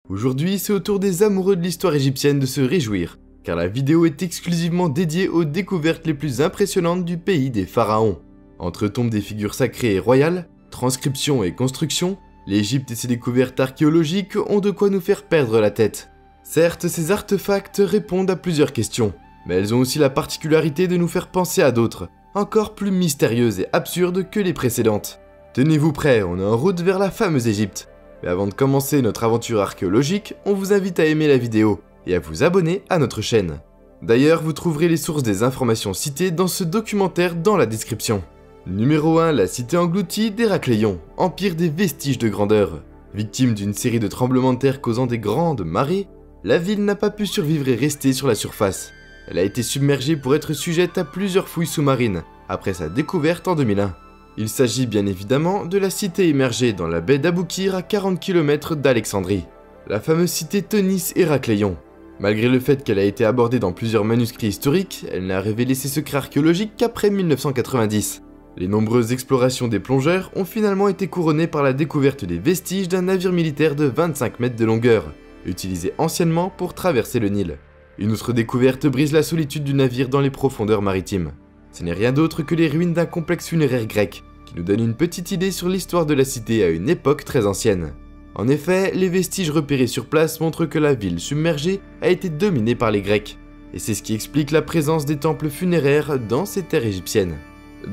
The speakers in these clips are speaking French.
Aujourd'hui, c'est au tour des amoureux de l'histoire égyptienne de se réjouir, car la vidéo est exclusivement dédiée aux découvertes les plus impressionnantes du pays des pharaons. Entre tombes des figures sacrées et royales, transcriptions et constructions, l'Égypte et ses découvertes archéologiques ont de quoi nous faire perdre la tête. Certes, ces artefacts répondent à plusieurs questions, mais elles ont aussi la particularité de nous faire penser à d'autres, encore plus mystérieuses et absurdes que les précédentes. Tenez-vous prêts, on est en route vers la fameuse Égypte. Mais avant de commencer notre aventure archéologique, on vous invite à aimer la vidéo et à vous abonner à notre chaîne. D'ailleurs, vous trouverez les sources des informations citées dans ce documentaire dans la description. Numéro 1, la cité engloutie d'Héracléon, empire des vestiges de grandeur. Victime d'une série de tremblements de terre causant des grandes marées, la ville n'a pas pu survivre et rester sur la surface. Elle a été submergée pour être sujette à plusieurs fouilles sous-marines, après sa découverte en 2001. Il s'agit bien évidemment de la cité émergée dans la baie d'Aboukir à 40 km d'Alexandrie. La fameuse cité Teunis Héracléon. Malgré le fait qu'elle a été abordée dans plusieurs manuscrits historiques, elle n'a révélé ses secrets archéologiques qu'après 1990. Les nombreuses explorations des plongeurs ont finalement été couronnées par la découverte des vestiges d'un navire militaire de 25 mètres de longueur, utilisé anciennement pour traverser le Nil. Une autre découverte brise la solitude du navire dans les profondeurs maritimes. Ce n'est rien d'autre que les ruines d'un complexe funéraire grec, qui nous donne une petite idée sur l'histoire de la cité à une époque très ancienne. En effet, les vestiges repérés sur place montrent que la ville submergée a été dominée par les Grecs, et c'est ce qui explique la présence des temples funéraires dans ces terres égyptiennes.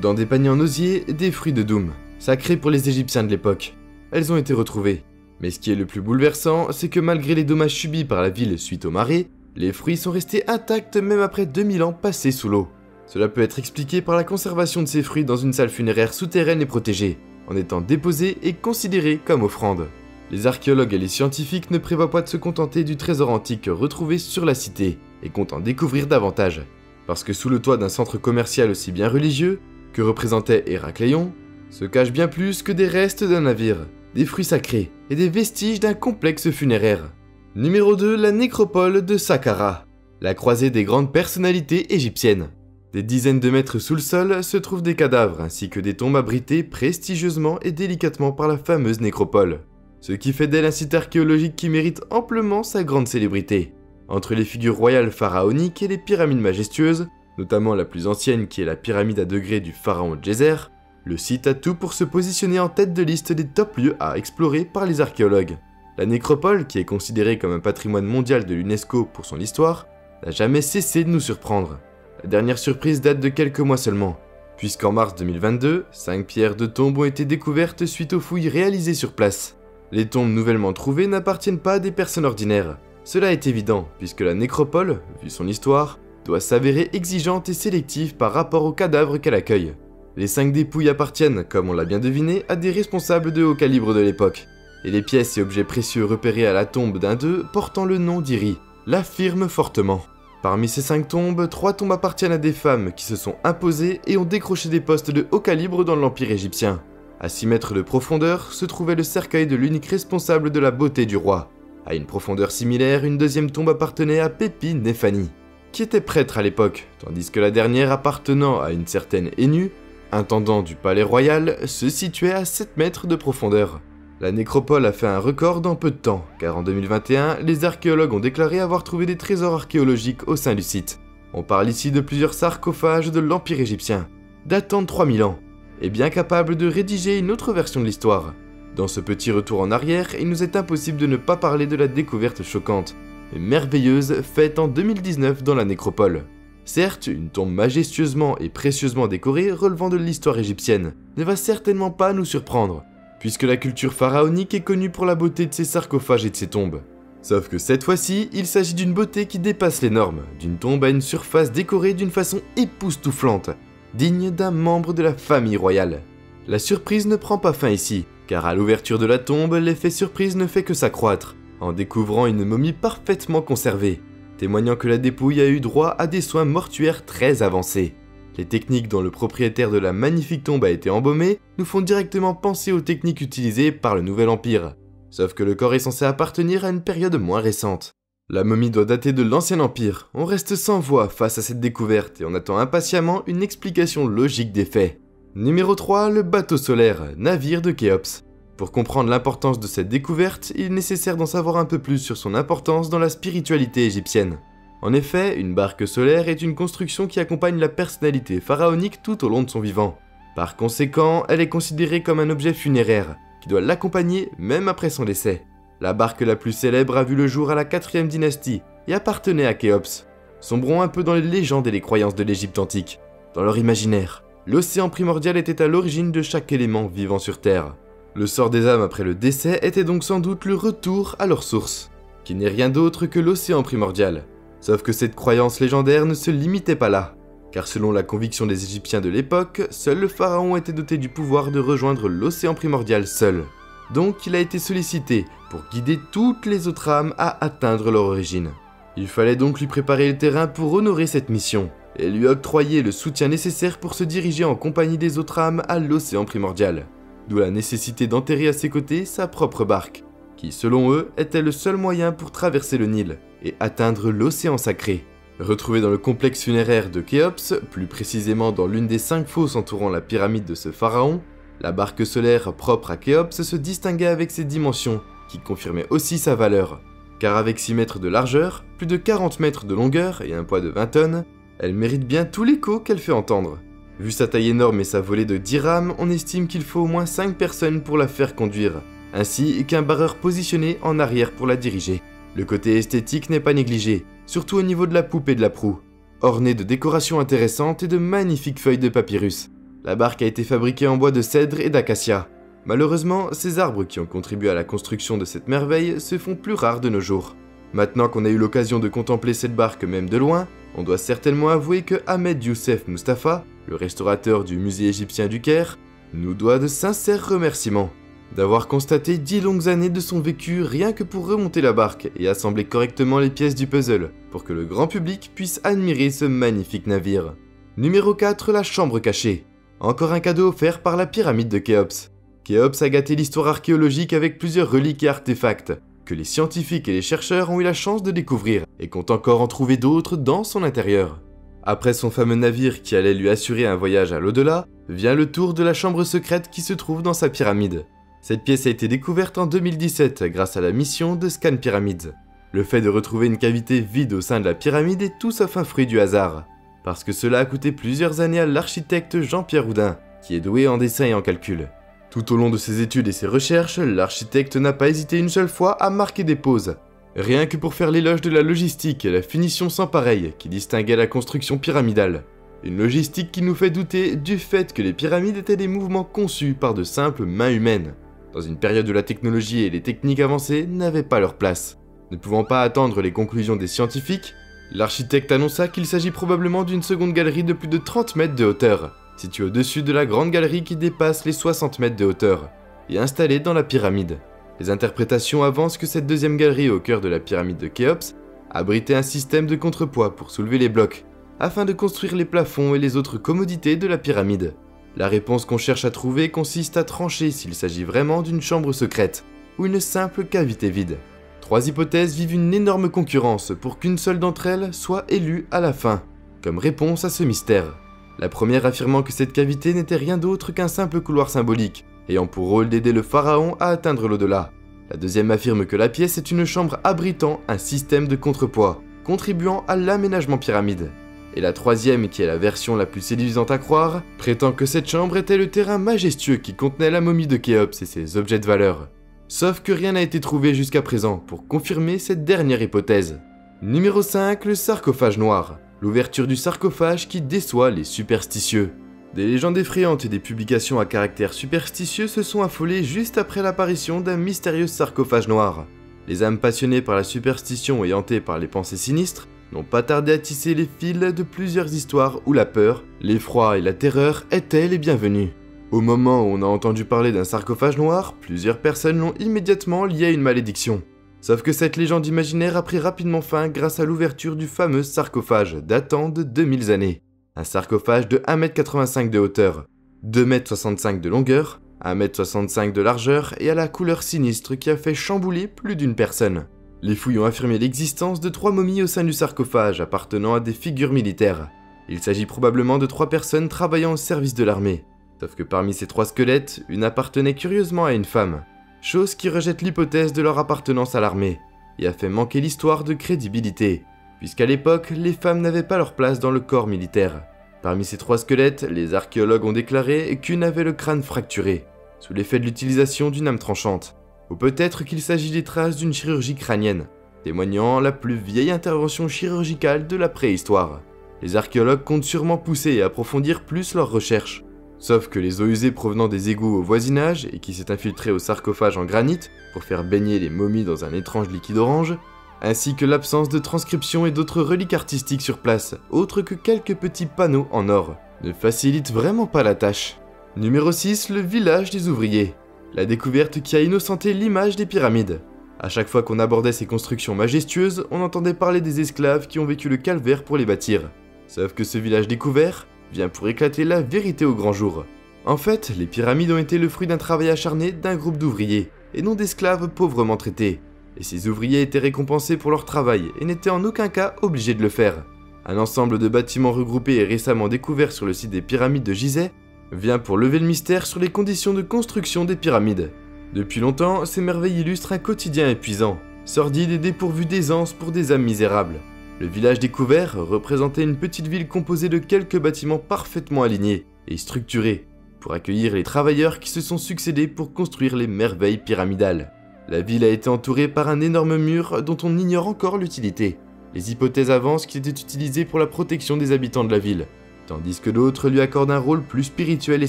Dans des paniers en osier, des fruits de Doum, sacrés pour les Égyptiens de l'époque. Elles ont été retrouvées. Mais ce qui est le plus bouleversant, c'est que malgré les dommages subis par la ville suite aux marées, les fruits sont restés intacts même après 2000 ans passés sous l'eau. Cela peut être expliqué par la conservation de ces fruits dans une salle funéraire souterraine et protégée, en étant déposés et considérés comme offrandes. Les archéologues et les scientifiques ne prévoient pas de se contenter du trésor antique retrouvé sur la cité, et comptent en découvrir davantage. Parce que sous le toit d'un centre commercial aussi bien religieux, que représentait Héracléon, se cachent bien plus que des restes d'un navire, des fruits sacrés et des vestiges d'un complexe funéraire. Numéro 2, la nécropole de Saqqara, la croisée des grandes personnalités égyptiennes. Des dizaines de mètres sous le sol se trouvent des cadavres ainsi que des tombes abritées prestigieusement et délicatement par la fameuse nécropole. Ce qui fait d'elle un site archéologique qui mérite amplement sa grande célébrité. Entre les figures royales pharaoniques et les pyramides majestueuses, notamment la plus ancienne qui est la pyramide à degrés du pharaon Djéser, le site a tout pour se positionner en tête de liste des top lieux à explorer par les archéologues. La nécropole, qui est considérée comme un patrimoine mondial de l'UNESCO pour son histoire, n'a jamais cessé de nous surprendre. La dernière surprise date de quelques mois seulement, puisqu'en mars 2022, 5 pierres de tombes ont été découvertes suite aux fouilles réalisées sur place. Les tombes nouvellement trouvées n'appartiennent pas à des personnes ordinaires. Cela est évident, puisque la nécropole, vu son histoire, doit s'avérer exigeante et sélective par rapport aux cadavres qu'elle accueille. Les 5 dépouilles appartiennent, comme on l'a bien deviné, à des responsables de haut calibre de l'époque, et les pièces et objets précieux repérés à la tombe d'un d'eux portant le nom d'Iri l'affirment fortement. Parmi ces 5 tombes, 3 tombes appartiennent à des femmes qui se sont imposées et ont décroché des postes de haut calibre dans l'Empire égyptien. À 6 mètres de profondeur se trouvait le cercueil de l'unique responsable de la beauté du roi. À une profondeur similaire, une deuxième tombe appartenait à Pépi Néfani, qui était prêtre à l'époque, tandis que la dernière appartenant à une certaine Hénu, intendant du palais royal, se situait à 7 mètres de profondeur. La nécropole a fait un record dans peu de temps, car en 2021, les archéologues ont déclaré avoir trouvé des trésors archéologiques au sein du site. On parle ici de plusieurs sarcophages de l'Empire égyptien, datant de 3000 ans, et bien capables de rédiger une autre version de l'histoire. Dans ce petit retour en arrière, il nous est impossible de ne pas parler de la découverte choquante, mais merveilleuse, faite en 2019 dans la nécropole. Certes, une tombe majestueusement et précieusement décorée relevant de l'histoire égyptienne ne va certainement pas nous surprendre, puisque la culture pharaonique est connue pour la beauté de ses sarcophages et de ses tombes. Sauf que cette fois-ci, il s'agit d'une beauté qui dépasse les normes, d'une tombe à une surface décorée d'une façon époustouflante, digne d'un membre de la famille royale. La surprise ne prend pas fin ici, car à l'ouverture de la tombe, l'effet surprise ne fait que s'accroître, en découvrant une momie parfaitement conservée, témoignant que la dépouille a eu droit à des soins mortuaires très avancés. Les techniques dont le propriétaire de la magnifique tombe a été embaumé nous font directement penser aux techniques utilisées par le Nouvel Empire. Sauf que le corps est censé appartenir à une période moins récente. La momie doit dater de l'Ancien Empire. On reste sans voix face à cette découverte et on attend impatiemment une explication logique des faits. Numéro 3, le bateau solaire, navire de Khéops. Pour comprendre l'importance de cette découverte, il est nécessaire d'en savoir un peu plus sur son importance dans la spiritualité égyptienne. En effet, une barque solaire est une construction qui accompagne la personnalité pharaonique tout au long de son vivant. Par conséquent, elle est considérée comme un objet funéraire, qui doit l'accompagner même après son décès. La barque la plus célèbre a vu le jour à la 4e dynastie et appartenait à Khéops. Sombrons un peu dans les légendes et les croyances de l'Égypte antique. Dans leur imaginaire, l'océan primordial était à l'origine de chaque élément vivant sur Terre. Le sort des âmes après le décès était donc sans doute le retour à leur source, qui n'est rien d'autre que l'océan primordial. Sauf que cette croyance légendaire ne se limitait pas là, car selon la conviction des Égyptiens de l'époque, seul le pharaon était doté du pouvoir de rejoindre l'océan primordial seul. Donc il a été sollicité pour guider toutes les autres âmes à atteindre leur origine. Il fallait donc lui préparer le terrain pour honorer cette mission, et lui octroyer le soutien nécessaire pour se diriger en compagnie des autres âmes à l'océan primordial. D'où la nécessité d'enterrer à ses côtés sa propre barque, qui selon eux était le seul moyen pour traverser le Nil et atteindre l'océan sacré. Retrouvée dans le complexe funéraire de Khéops, plus précisément dans l'une des 5 fosses entourant la pyramide de ce pharaon, la barque solaire propre à Khéops se distinguait avec ses dimensions, qui confirmaient aussi sa valeur. Car avec 6 mètres de largeur, plus de 40 mètres de longueur et un poids de 20 tonnes, elle mérite bien tout l'écho qu'elle fait entendre. Vu sa taille énorme et sa volée de 10 rames, on estime qu'il faut au moins 5 personnes pour la faire conduire, ainsi qu'un barreur positionné en arrière pour la diriger. Le côté esthétique n'est pas négligé, surtout au niveau de la poupe et de la proue. Ornée de décorations intéressantes et de magnifiques feuilles de papyrus. La barque a été fabriquée en bois de cèdre et d'acacia. Malheureusement, ces arbres qui ont contribué à la construction de cette merveille se font plus rares de nos jours. Maintenant qu'on a eu l'occasion de contempler cette barque même de loin, on doit certainement avouer que Ahmed Youssef Mustafa, le restaurateur du musée égyptien du Caire, nous doit de sincères remerciements. D'avoir constaté 10 longues années de son vécu rien que pour remonter la barque et assembler correctement les pièces du puzzle, pour que le grand public puisse admirer ce magnifique navire. Numéro 4, la chambre cachée. Encore un cadeau offert par la pyramide de Khéops. Khéops a gâté l'histoire archéologique avec plusieurs reliques et artefacts, que les scientifiques et les chercheurs ont eu la chance de découvrir, et comptent encore en trouver d'autres dans son intérieur. Après son fameux navire qui allait lui assurer un voyage à l'au-delà, vient le tour de la chambre secrète qui se trouve dans sa pyramide. Cette pièce a été découverte en 2017 grâce à la mission de Scan Pyramids. Le fait de retrouver une cavité vide au sein de la pyramide est tout sauf un fruit du hasard, parce que cela a coûté plusieurs années à l'architecte Jean-Pierre Houdin, qui est doué en dessin et en calcul. Tout au long de ses études et ses recherches, l'architecte n'a pas hésité une seule fois à marquer des pauses, rien que pour faire l'éloge de la logistique et la finition sans pareil qui distinguait la construction pyramidale. Une logistique qui nous fait douter du fait que les pyramides étaient des mouvements conçus par de simples mains humaines, dans une période où la technologie et les techniques avancées n'avaient pas leur place. Ne pouvant pas attendre les conclusions des scientifiques, l'architecte annonça qu'il s'agit probablement d'une seconde galerie de plus de 30 mètres de hauteur, située au-dessus de la grande galerie qui dépasse les 60 mètres de hauteur, et installée dans la pyramide. Les interprétations avancent que cette deuxième galerie au cœur de la pyramide de Khéops abritait un système de contrepoids pour soulever les blocs, afin de construire les plafonds et les autres commodités de la pyramide. La réponse qu'on cherche à trouver consiste à trancher s'il s'agit vraiment d'une chambre secrète, ou une simple cavité vide. 3 hypothèses vivent une énorme concurrence pour qu'une seule d'entre elles soit élue à la fin, comme réponse à ce mystère. La première affirmant que cette cavité n'était rien d'autre qu'un simple couloir symbolique, ayant pour rôle d'aider le pharaon à atteindre l'au-delà. La deuxième affirme que la pièce est une chambre abritant un système de contrepoids, contribuant à l'aménagement pyramide. Et la troisième, qui est la version la plus séduisante à croire, prétend que cette chambre était le terrain majestueux qui contenait la momie de Khéops et ses objets de valeur. Sauf que rien n'a été trouvé jusqu'à présent pour confirmer cette dernière hypothèse. Numéro 5, le sarcophage noir. L'ouverture du sarcophage qui déçoit les superstitieux. Des légendes effrayantes et des publications à caractère superstitieux se sont affolées juste après l'apparition d'un mystérieux sarcophage noir. Les âmes passionnées par la superstition et hantées par les pensées sinistres n'ont pas tardé à tisser les fils de plusieurs histoires où la peur, l'effroi et la terreur étaient les bienvenus. Au moment où on a entendu parler d'un sarcophage noir, plusieurs personnes l'ont immédiatement lié à une malédiction. Sauf que cette légende imaginaire a pris rapidement fin grâce à l'ouverture du fameux sarcophage datant de 2000 années. Un sarcophage de 1,85 m de hauteur, 2,65 m de longueur, 1,65 m de largeur et à la couleur sinistre qui a fait chambouler plus d'une personne. Les fouilles ont affirmé l'existence de 3 momies au sein du sarcophage appartenant à des figures militaires. Il s'agit probablement de 3 personnes travaillant au service de l'armée. Sauf que parmi ces 3 squelettes, une appartenait curieusement à une femme, chose qui rejette l'hypothèse de leur appartenance à l'armée, et a fait manquer l'histoire de crédibilité, puisqu'à l'époque, les femmes n'avaient pas leur place dans le corps militaire. Parmi ces 3 squelettes, les archéologues ont déclaré qu'une avait le crâne fracturé, sous l'effet de l'utilisation d'une âme tranchante, ou peut-être qu'il s'agit des traces d'une chirurgie crânienne, témoignant la plus vieille intervention chirurgicale de la préhistoire. Les archéologues comptent sûrement pousser et approfondir plus leurs recherches. Sauf que les eaux usées provenant des égouts au voisinage et qui s'est infiltré au sarcophage en granit pour faire baigner les momies dans un étrange liquide orange, ainsi que l'absence de transcription et d'autres reliques artistiques sur place, autres que quelques petits panneaux en or, ne facilitent vraiment pas la tâche. Numéro 6, le village des ouvriers. La découverte qui a innocenté l'image des pyramides. À chaque fois qu'on abordait ces constructions majestueuses, on entendait parler des esclaves qui ont vécu le calvaire pour les bâtir. Sauf que ce village découvert vient pour éclater la vérité au grand jour. En fait, les pyramides ont été le fruit d'un travail acharné d'un groupe d'ouvriers, et non d'esclaves pauvrement traités. Et ces ouvriers étaient récompensés pour leur travail et n'étaient en aucun cas obligés de le faire. Un ensemble de bâtiments regroupés et récemment découverts sur le site des pyramides de Gizeh vient pour lever le mystère sur les conditions de construction des pyramides. Depuis longtemps, ces merveilles illustrent un quotidien épuisant, sordide et dépourvu d'aisance pour des âmes misérables. Le village découvert représentait une petite ville composée de quelques bâtiments parfaitement alignés et structurés pour accueillir les travailleurs qui se sont succédés pour construire les merveilles pyramidales. La ville a été entourée par un énorme mur dont on ignore encore l'utilité. Les hypothèses avancent qu'il était utilisé pour la protection des habitants de la ville, tandis que d'autres lui accordent un rôle plus spirituel et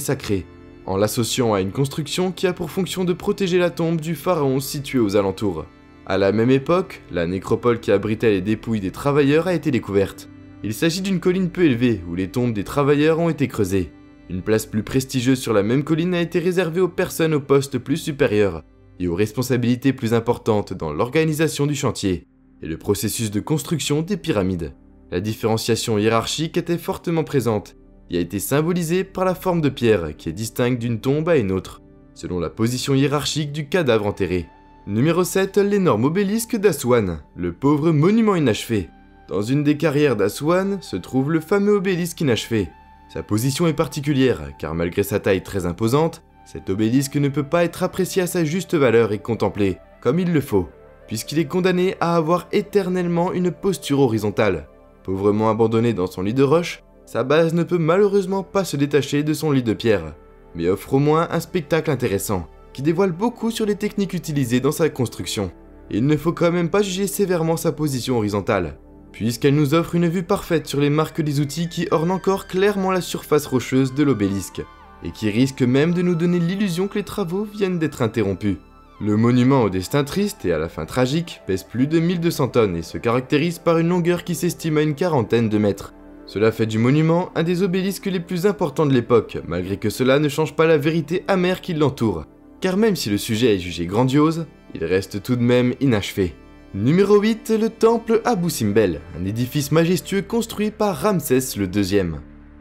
sacré, en l'associant à une construction qui a pour fonction de protéger la tombe du pharaon situé aux alentours. À la même époque, la nécropole qui abritait les dépouilles des travailleurs a été découverte. Il s'agit d'une colline peu élevée où les tombes des travailleurs ont été creusées. Une place plus prestigieuse sur la même colline a été réservée aux personnes au poste plus supérieur et aux responsabilités plus importantes dans l'organisation du chantier et le processus de construction des pyramides. La différenciation hiérarchique était fortement présente et a été symbolisée par la forme de pierre qui est distincte d'une tombe à une autre, selon la position hiérarchique du cadavre enterré. Numéro 7, l'énorme obélisque d'Aswan, le pauvre monument inachevé. Dans une des carrières d'Aswan se trouve le fameux obélisque inachevé. Sa position est particulière, car malgré sa taille très imposante, cet obélisque ne peut pas être apprécié à sa juste valeur et contemplé, comme il le faut, puisqu'il est condamné à avoir éternellement une posture horizontale. Pauvrement abandonné dans son lit de roche, sa base ne peut malheureusement pas se détacher de son lit de pierre, mais offre au moins un spectacle intéressant, qui dévoile beaucoup sur les techniques utilisées dans sa construction. Il ne faut quand même pas juger sévèrement sa position horizontale, puisqu'elle nous offre une vue parfaite sur les marques des outils qui ornent encore clairement la surface rocheuse de l'obélisque, et qui risquent même de nous donner l'illusion que les travaux viennent d'être interrompus. Le monument au destin triste et à la fin tragique pèse plus de 1200 tonnes et se caractérise par une longueur qui s'estime à une quarantaine de mètres. Cela fait du monument un des obélisques les plus importants de l'époque, malgré que cela ne change pas la vérité amère qui l'entoure. Car même si le sujet est jugé grandiose, il reste tout de même inachevé. Numéro 8, le temple Abou Simbel, un édifice majestueux construit par Ramsès le II.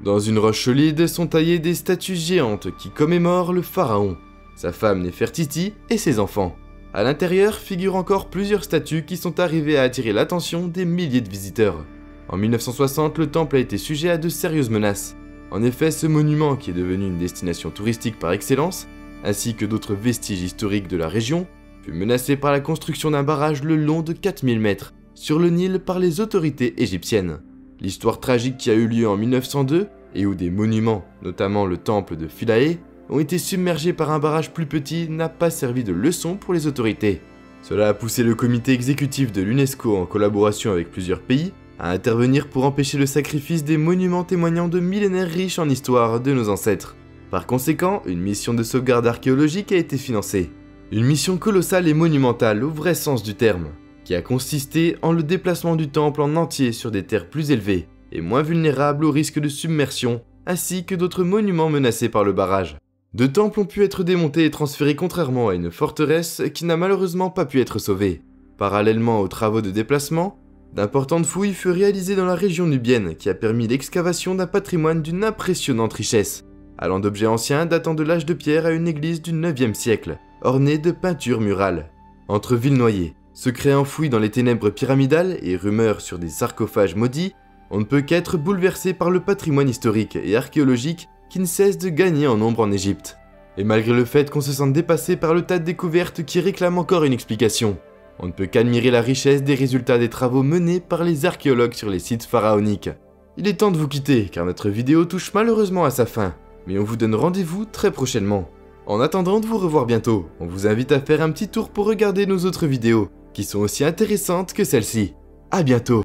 Dans une roche solide sont taillées des statues géantes qui commémorent le pharaon, sa femme Néfertiti et ses enfants. À l'intérieur figurent encore plusieurs statues qui sont arrivées à attirer l'attention des milliers de visiteurs. En 1960, le temple a été sujet à de sérieuses menaces. En effet, ce monument, qui est devenu une destination touristique par excellence, ainsi que d'autres vestiges historiques de la région, fut menacé par la construction d'un barrage le long de 4000 mètres sur le Nil par les autorités égyptiennes. L'histoire tragique qui a eu lieu en 1902 et où des monuments, notamment le temple de Philae, ont été submergés par un barrage plus petit n'a pas servi de leçon pour les autorités. Cela a poussé le comité exécutif de l'UNESCO en collaboration avec plusieurs pays à intervenir pour empêcher le sacrifice des monuments témoignant de millénaires riches en histoire de nos ancêtres. Par conséquent, une mission de sauvegarde archéologique a été financée. Une mission colossale et monumentale au vrai sens du terme, qui a consisté en le déplacement du temple en entier sur des terres plus élevées et moins vulnérables au risque de submersion, ainsi que d'autres monuments menacés par le barrage. Deux temples ont pu être démontés et transférés contrairement à une forteresse qui n'a malheureusement pas pu être sauvée. Parallèlement aux travaux de déplacement, d'importantes fouilles furent réalisées dans la région nubienne qui a permis l'excavation d'un patrimoine d'une impressionnante richesse, allant d'objets anciens datant de l'âge de pierre à une église du 9e siècle, ornée de peintures murales. Entre Villenoyer, secrets enfouis dans les ténèbres pyramidales et rumeurs sur des sarcophages maudits, on ne peut qu'être bouleversé par le patrimoine historique et archéologique qui ne cesse de gagner en nombre en Égypte. Et malgré le fait qu'on se sente dépassé par le tas de découvertes qui réclament encore une explication, on ne peut qu'admirer la richesse des résultats des travaux menés par les archéologues sur les sites pharaoniques. Il est temps de vous quitter car notre vidéo touche malheureusement à sa fin, mais on vous donne rendez-vous très prochainement. En attendant de vous revoir bientôt, on vous invite à faire un petit tour pour regarder nos autres vidéos, qui sont aussi intéressantes que celle-ci. À bientôt!